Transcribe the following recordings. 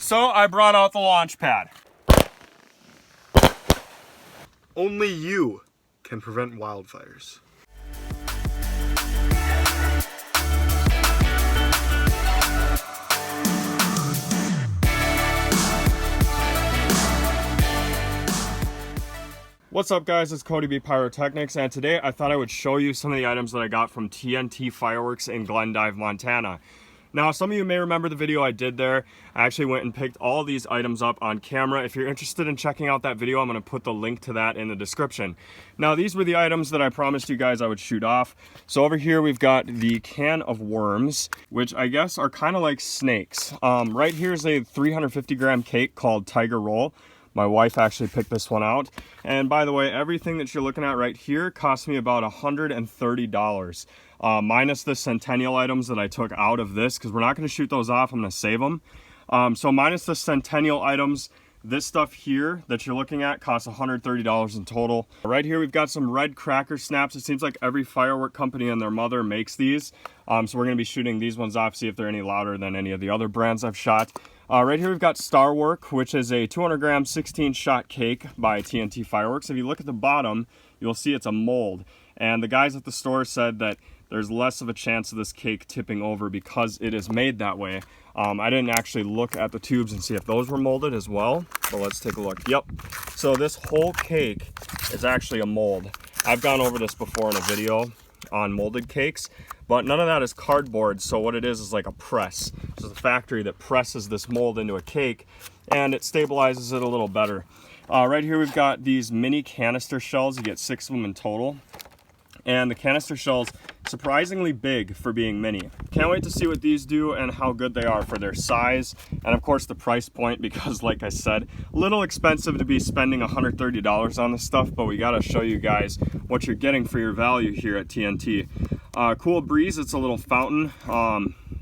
So I brought out the launch pad. Only you can prevent wildfires. What's up guys, it's CodyBPyrotechnics, and today I thought I would show you some of the items that I got from TNT Fireworks in Glendive, Montana. Now, some of you may remember the video I did there. I actually went and picked all these items up on camera. If you're interested in checking out that video, I'm going to put the link to that in the description. Now, these were the items that I promised you guys I would shoot off. So over here, we've got the can of worms, which I guess are kind of like snakes. Right here's a 350 gram cake called Tiger Roll. My wife actually picked this one out. And by the way, everything that you're looking at right here cost me about $130. Minus the Centennial items that I took out of this, because we're not going to shoot those off, I'm going to save them. So minus the Centennial items, this stuff here that you're looking at costs $130 in total. Right here we've got some red cracker snaps. It seems like every firework company and their mother makes these. So we're going to be shooting these ones off, see if they're any louder than any of the other brands I've shot. Right here we've got Starwork, which is a 200 gram 16 shot cake by TNT Fireworks. If you look at the bottom, you'll see it's a mold. And the guys at the store said that there's less of a chance of this cake tipping over because it is made that way. I didn't actually look at the tubes and see if those were molded as well, but let's take a look. Yep, so this whole cake is actually a mold. I've gone over this before in a video on molded cakes, but none of that is cardboard, so what it is like a press. This is a factory that presses this mold into a cake, and it stabilizes it a little better. Right here we've got these mini canister shells. You get 6 of them in total. And the canister shells, surprisingly big for being mini. Can't wait to see what these do and how good they are for their size. And of course the price point, because like I said, a little expensive to be spending $130 on this stuff, but we gotta show you guys what you're getting for your value here at TNT. Cool breeze, it's a little fountain.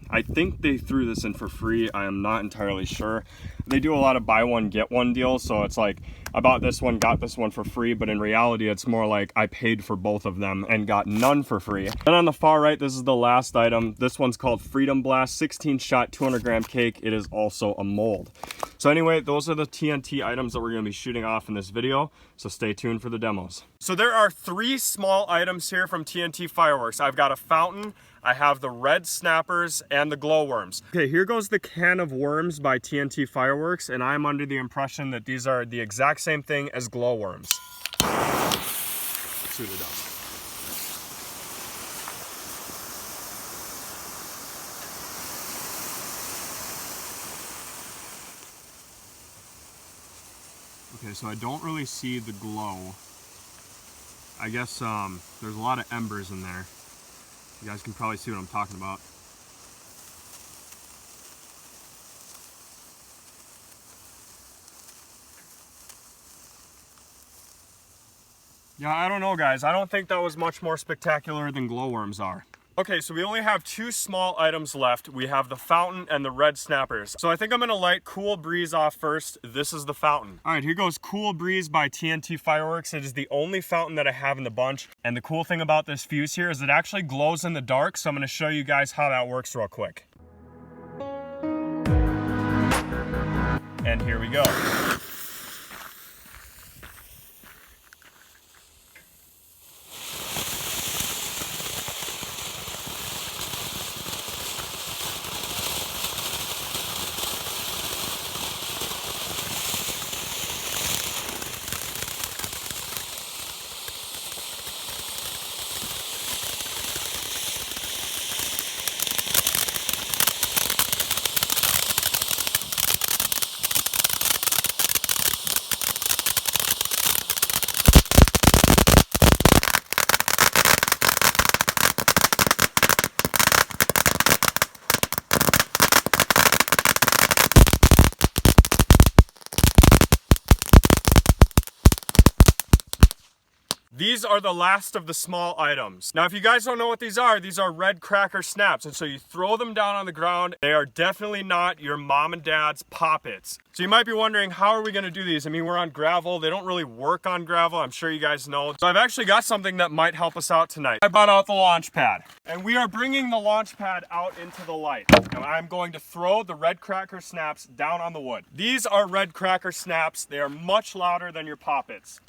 I think they threw this in for free. I am not entirely sure. They do a lot of buy one, get one deals, so it's like, I bought this one, got this one for free, but in reality, it's more like I paid for both of them and got none for free. Then on the far right, this is the last item. This one's called Freedom Blast, 16 shot, 200 gram cake. It is also a mold. So anyway, those are the TNT items that we're gonna be shooting off in this video, so stay tuned for the demos. So there are 3 small items here from TNT Fireworks. I've got a fountain, I have the red snappers, and the glowworms. Okay, here goes the can of worms by TNT Fireworks, and I'm under the impression that these are the exact same thing as glowworms. Let's see what it does. Okay, so I don't really see the glow. I guess there's a lot of embers in there. You guys can probably see what I'm talking about. Yeah, I don't know guys. I don't think that was much more spectacular than glowworms are. Okay, so we only have 2 small items left. We have the fountain and the red snappers. So I think I'm gonna light Cool Breeze off first. This is the fountain. All right, here goes Cool Breeze by TNT Fireworks. It is the only fountain that I have in the bunch. And the cool thing about this fuse here is it actually glows in the dark. So I'm gonna show you guys how that works real quick. And here we go. These are the last of the small items. Now, if you guys don't know what these are red cracker snaps. And so you throw them down on the ground. They are definitely not your mom and dad's Pop-Its. So you might be wondering, how are we gonna do these? I mean, we're on gravel. They don't really work on gravel. I'm sure you guys know. So I've actually got something that might help us out tonight. I brought out the launch pad. And we are bringing the launch pad out into the light. And I'm going to throw the red cracker snaps down on the wood. These are red cracker snaps. They are much louder than your Pop-Its.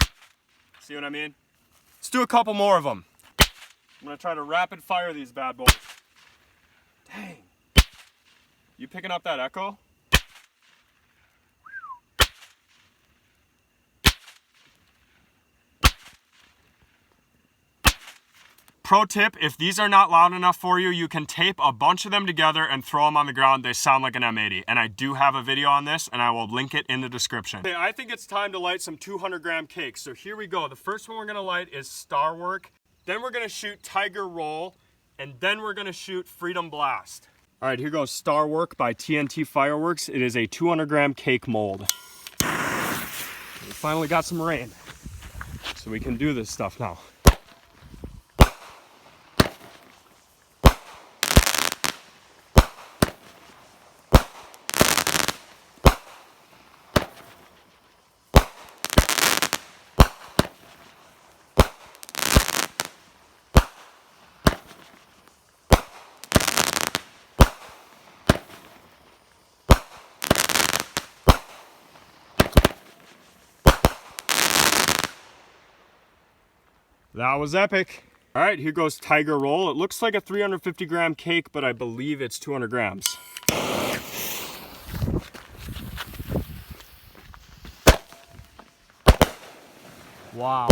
See what I mean? Let's do a couple more of them. I'm gonna try to rapid fire these bad boys. Dang. You picking up that echo? Pro tip, if these are not loud enough for you, you can tape a bunch of them together and throw them on the ground. They sound like an M80. And I do have a video on this, and I will link it in the description. Okay, I think it's time to light some 200-gram cakes. So here we go. The first one we're gonna light is Starwork. Then we're gonna shoot Tiger Roll. And then we're gonna shoot Freedom Blast. All right, here goes Starwork by TNT Fireworks. It is a 200-gram cake mold. We finally got some rain, so we can do this stuff now. That was epic. All right, here goes Tiger Roll. It looks like a 350-gram cake, but I believe it's 200 grams. Wow.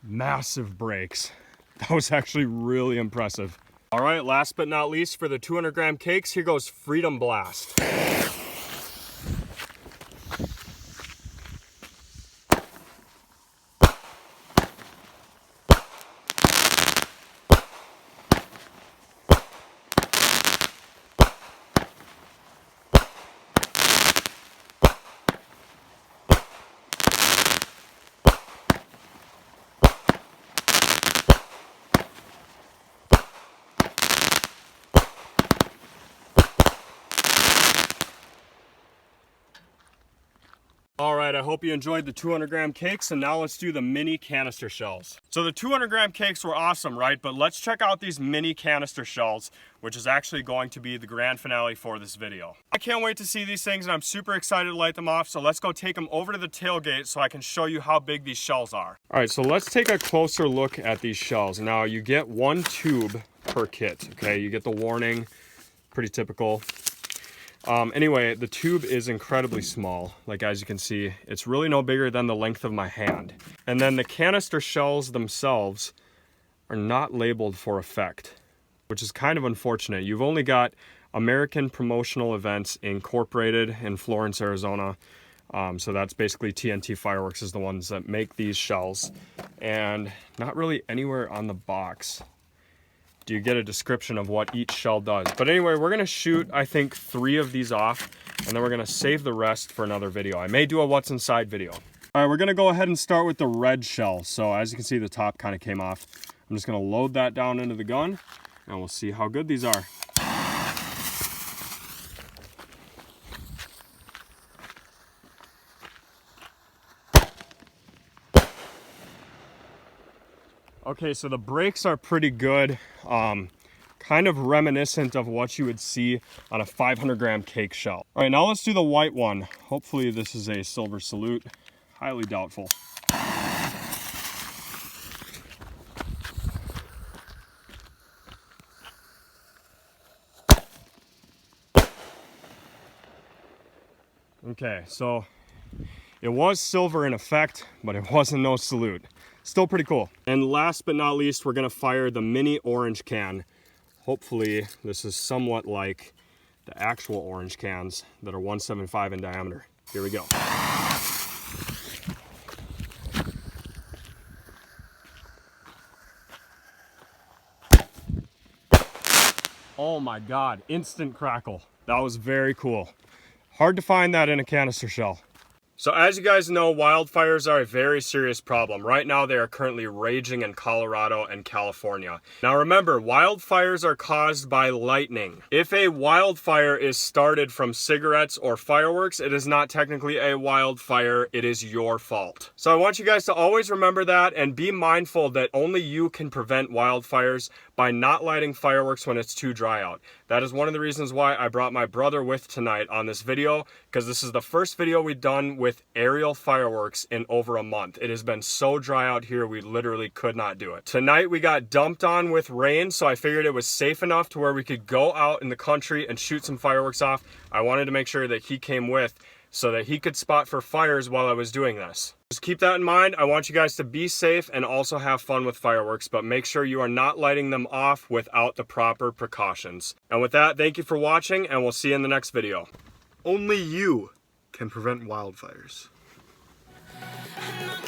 Massive breaks. That was actually really impressive. All right, last but not least, for the 200-gram cakes, here goes Freedom Blast. All right, I hope you enjoyed the 200-gram cakes, and now let's do the mini canister shells. So the 200-gram cakes were awesome, right? But let's check out these mini canister shells, which is actually going to be the grand finale for this video. I can't wait to see these things, and I'm super excited to light them off, so let's go take them over to the tailgate so I can show you how big these shells are. All right, so let's take a closer look at these shells. Now, you get one tube per kit, okay? You get the warning, pretty typical. Anyway, the tube is incredibly small. Like, as you can see, it's really no bigger than the length of my hand. And then the canister shells themselves are not labeled for effect, which is kind of unfortunate. You've only got American Promotional Events Incorporated in Florence, Arizona. So that's basically TNT Fireworks is the ones that make these shells. And not really anywhere on the box do you get a description of what each shell does. But anyway, we're gonna shoot, I think, 3 of these off, and then we're gonna save the rest for another video. I may do a what's inside video. All right, we're gonna go ahead and start with the red shell. So as you can see, the top kind of came off. I'm just gonna load that down into the gun, and we'll see how good these are. Okay, so the brakes are pretty good. Kind of reminiscent of what you would see on a 500-gram cake shell. All right, now let's do the white one. Hopefully this is a silver salute. Highly doubtful. Okay, so it was silver in effect, but it wasn't no salute. Still pretty cool. And last but not least, we're gonna fire the mini orange can. hopefully this is somewhat like the actual orange cans that are 175 in diameter. Here we go. Oh my God, instant crackle. That was very cool. Hard to find that in a canister shell. So as you guys know, wildfires are a very serious problem. Right now they are currently raging in Colorado and California. Now remember, wildfires are caused by lightning. If a wildfire is started from cigarettes or fireworks, it is not technically a wildfire, it is your fault. So I want you guys to always remember that and be mindful that only you can prevent wildfires by not lighting fireworks when it's too dry out. That is one of the reasons why I brought my brother with tonight on this video, because this is the first video we've done with aerial fireworks in over a month. It has been so dry out here, we literally could not do it. Tonight we got dumped on with rain, so I figured it was safe enough to where we could go out in the country and shoot some fireworks off. I wanted to make sure that he came with so that he could spot for fires while I was doing this. Just keep that in mind. I want you guys to be safe and also have fun with fireworks, but make sure you are not lighting them off without the proper precautions. And with that, thank you for watching, and we'll see you in the next video. Only you can prevent wildfires. I'm not